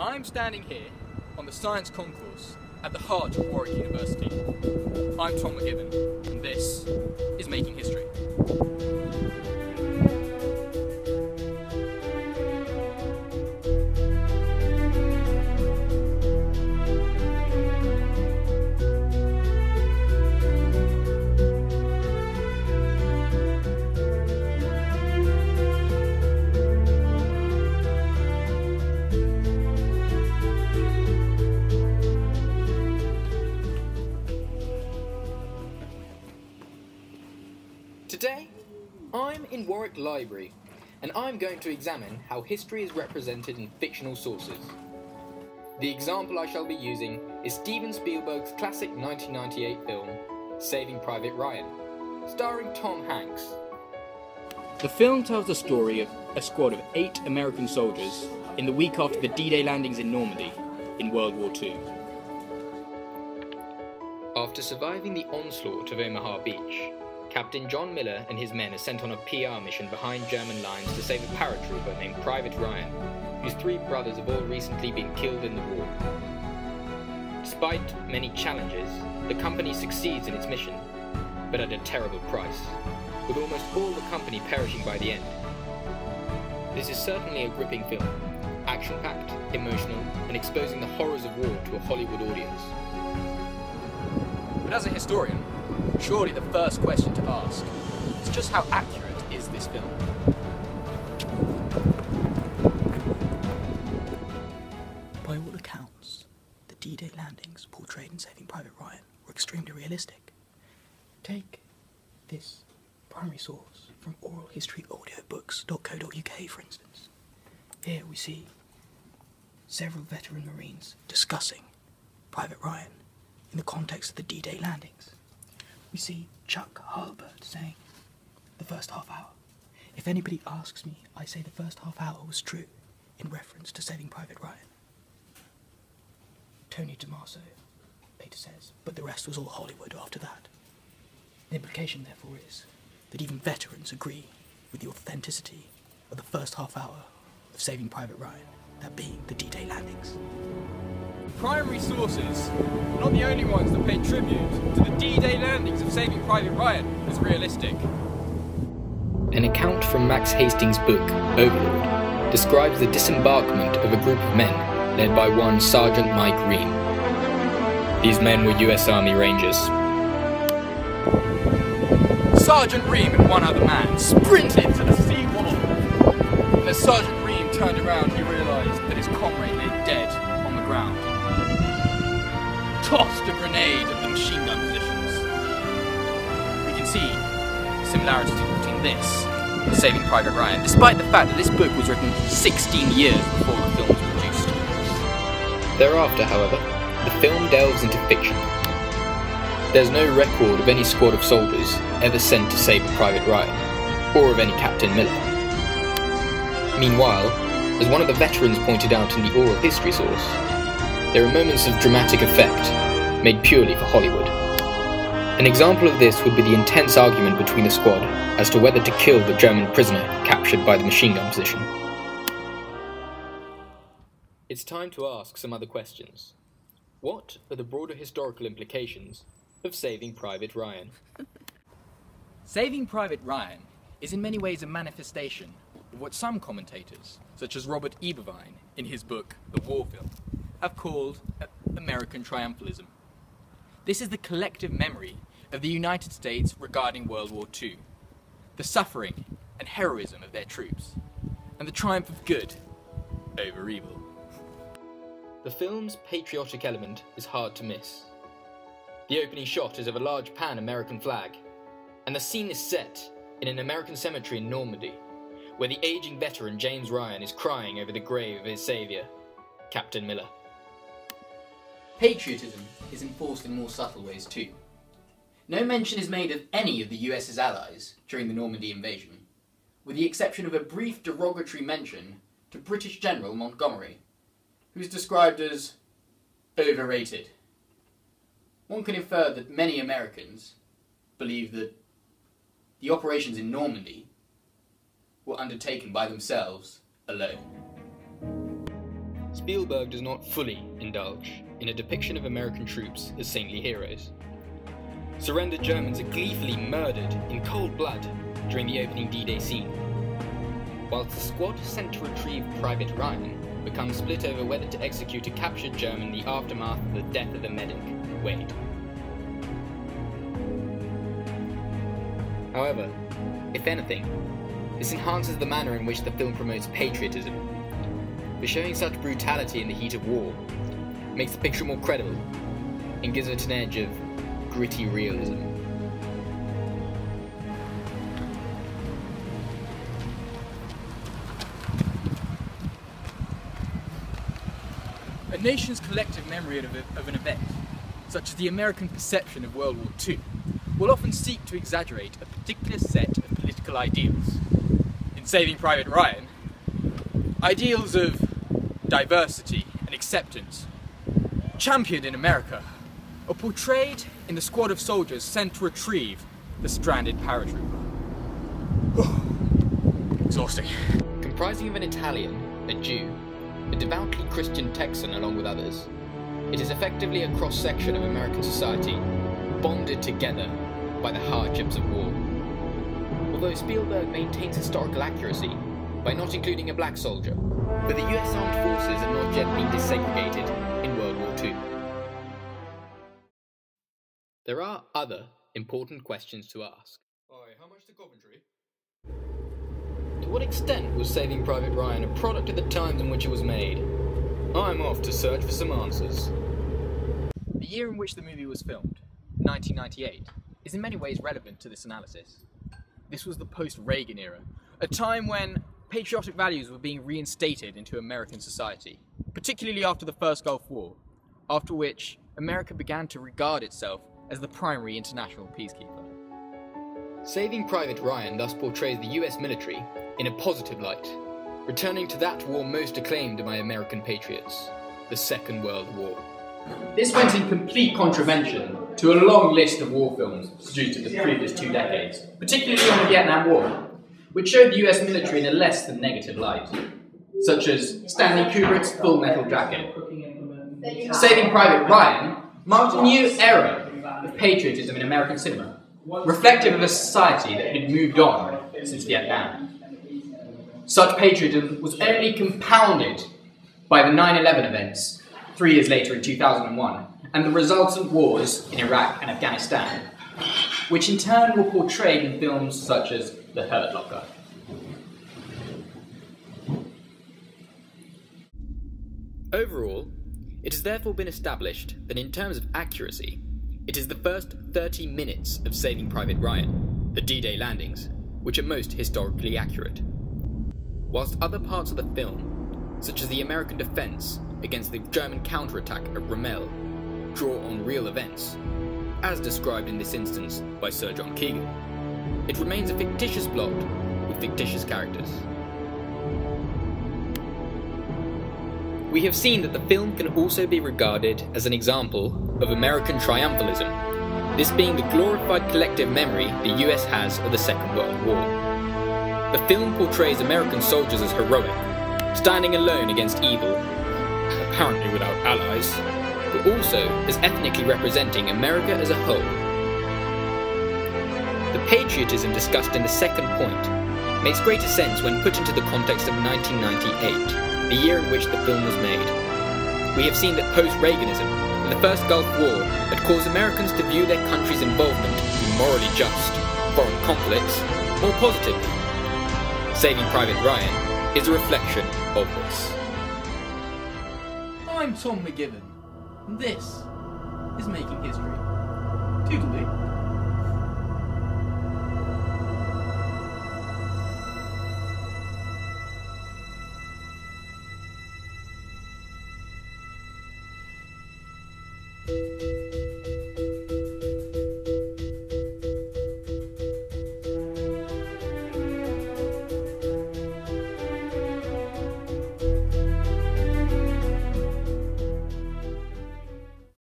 I'm standing here on the science concourse at the heart of Warwick University. I'm Tom McGibbon, and this is Making History. Today, I'm in Warwick Library, and I'm going to examine how history is represented in fictional sources. The example I shall be using is Steven Spielberg's classic 1998 film, Saving Private Ryan, starring Tom Hanks. The film tells the story of a squad of 8 American soldiers in the week after the D-Day landings in Normandy in World War II. After surviving the onslaught of Omaha Beach, Captain John Miller and his men are sent on a PR mission behind German lines to save a paratrooper named Private Ryan, whose 3 brothers have all recently been killed in the war. Despite many challenges, the company succeeds in its mission, but at a terrible price, with almost all the company perishing by the end. This is certainly a gripping film, action-packed, emotional, and exposing the horrors of war to a Hollywood audience. But as a historian, surely the first question to ask is just how accurate is this film? By all accounts, the D-Day landings portrayed in Saving Private Ryan were extremely realistic. Take this primary source from oralhistoryaudiobooks.co.uk, for instance. Here we see several veteran Marines discussing Private Ryan in the context of the D-Day landings. We see Chuck Harlbert saying, the first half hour. If anybody asks me, I say the first half hour was true, in reference to Saving Private Ryan. Tony DeMarso later says, but the rest was all Hollywood after that. The implication, therefore, is that even veterans agree with the authenticity of the first half hour of Saving Private Ryan, that being the D-Day landings. Primary sources are not the only ones that pay tribute to the D-Day landings of Saving Private Ryan as realistic. An account from Max Hastings' book, Overlord, describes the disembarkment of a group of men led by one Sergeant Mike Ream. These men were US Army Rangers. Sergeant Ream and one other man sprinted to the sea wall. And as Sergeant Ream turned around, he realised that his comrade lay dead on the ground. Tossed a grenade at the machine gun positions. We can see similarities between this and Saving Private Ryan, despite the fact that this book was written 16 years before the film was produced. Thereafter, however, the film delves into fiction. There's no record of any squad of soldiers ever sent to save Private Ryan, or of any Captain Miller. Meanwhile, as one of the veterans pointed out in the oral history source, there are moments of dramatic effect, made purely for Hollywood. An example of this would be the intense argument between the squad as to whether to kill the German prisoner captured by the machine gun position. It's time to ask some other questions. What are the broader historical implications of Saving Private Ryan? Saving Private Ryan is in many ways a manifestation of what some commentators, such as Robert Eberwein in his book The War Film, have called American triumphalism. This is the collective memory of the United States regarding World War II, the suffering and heroism of their troops, and the triumph of good over evil. The film's patriotic element is hard to miss. The opening shot is of a large pan-American flag, and the scene is set in an American cemetery in Normandy, where the aging veteran James Ryan is crying over the grave of his saviour, Captain Miller. Patriotism is enforced in more subtle ways too. No mention is made of any of the US's allies during the Normandy invasion, with the exception of a brief derogatory mention to British General Montgomery, who's described as overrated. One can infer that many Americans believe that the operations in Normandy were undertaken by themselves alone. Spielberg does not fully indulge in a depiction of American troops as saintly heroes. Surrendered Germans are gleefully murdered in cold blood during the opening D-Day scene, whilst the squad sent to retrieve Private Ryan becomes split over whether to execute a captured German in the aftermath of the death of the medic, Wade. However, if anything, this enhances the manner in which the film promotes patriotism, for showing such brutality in the heat of war makes the picture more credible and gives it an edge of gritty realism. A nation's collective memory of an event, such as the American perception of World War II, will often seek to exaggerate a particular set of political ideals. In Saving Private Ryan, ideals of diversity and acceptance, championed in America, are portrayed in the squad of soldiers sent to retrieve the stranded paratrooper. Exhausting. Comprising of an Italian, a Jew, a devoutly Christian Texan along with others, it is effectively a cross-section of American society, bonded together by the hardships of war. Although Spielberg maintains historical accuracy by not including a black soldier, but the US Armed Forces had not yet been desegregated in World War II. There are other important questions to ask. How much to Coventry? To what extent was Saving Private Ryan a product of the times in which it was made? I'm off to search for some answers. The year in which the movie was filmed, 1998, is in many ways relevant to this analysis. This was the post-Reagan era, a time when patriotic values were being reinstated into American society, particularly after the First Gulf War, after which America began to regard itself as the primary international peacekeeper. Saving Private Ryan thus portrays the US military in a positive light, returning to that war most acclaimed by American patriots, the Second World War. This went in complete contravention to a long list of war films produced in the previous 2 decades, particularly on the Vietnam War, which showed the US military in a less than negative light, such as Stanley Kubrick's Full Metal Jacket. Saving Private Ryan marked a new era of patriotism in American cinema, reflective of a society that had moved on since Vietnam. Such patriotism was only compounded by the 9/11 events 3 years later in 2001 and the resultant wars in Iraq and Afghanistan, which in turn were portrayed in films such as The Hurt Locker. Overall, it has therefore been established that in terms of accuracy, it is the first 30 minutes of Saving Private Ryan, the D-Day landings, which are most historically accurate. Whilst other parts of the film, such as the American defence against the German counterattack at Rommel, draw on real events, as described in this instance by Sir John Keegan, it remains a fictitious plot with fictitious characters. We have seen that the film can also be regarded as an example of American triumphalism, this being the glorified collective memory the US has of the Second World War. The film portrays American soldiers as heroic, standing alone against evil, apparently without allies, but also as ethnically representing America as a whole. The patriotism discussed in the second point makes greater sense when put into the context of 1998, the year in which the film was made. We have seen that post-Reaganism and the First Gulf War had caused Americans to view their country's involvement in morally just foreign conflicts more positively. Saving Private Ryan is a reflection of this. I'm Tom McGibbon, and this is Making History. Toodaloo.